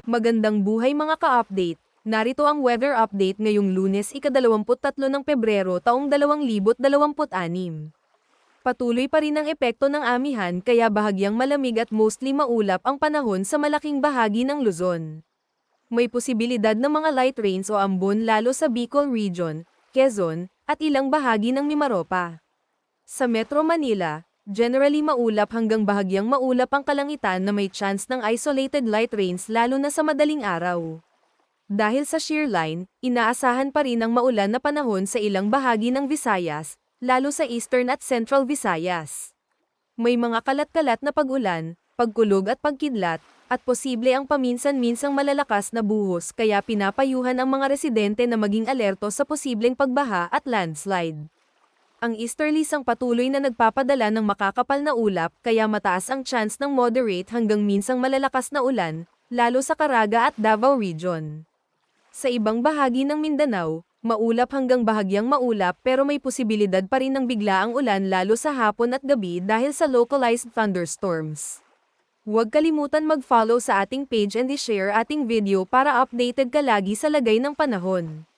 Magandang buhay mga ka-update. Narito ang weather update ngayong Lunes ika-23 ng Pebrero taong 2026. Patuloy pa rin ang epekto ng amihan kaya bahagyang malamig at mostly maulap ang panahon sa malaking bahagi ng Luzon. May posibilidad ng mga light rains o ambon lalo sa Bicol Region, Quezon, at ilang bahagi ng Mimaropa. Sa Metro Manila, generally maulap hanggang bahagyang maulap ang kalangitan na may chance ng isolated light rains lalo na sa madaling araw. Dahil sa shear line, inaasahan pa rin ang maulan na panahon sa ilang bahagi ng Visayas, lalo sa Eastern at Central Visayas. May mga kalat-kalat na pag-ulan, pagkulog at pagkidlat, at posible ang paminsan-minsang malalakas na buhos kaya pinapayuhan ang mga residente na maging alerto sa posibleng pagbaha at landslide. Ang easterlies ang patuloy na nagpapadala ng makakapal na ulap kaya mataas ang chance ng moderate hanggang minsang malalakas na ulan, lalo sa Caraga at Davao Region. Sa ibang bahagi ng Mindanao, maulap hanggang bahagyang maulap pero may posibilidad pa rin ng biglaang ulan lalo sa hapon at gabi dahil sa localized thunderstorms. Huwag kalimutan mag-follow sa ating page and i-share ating video para updated ka lagi sa lagay ng panahon.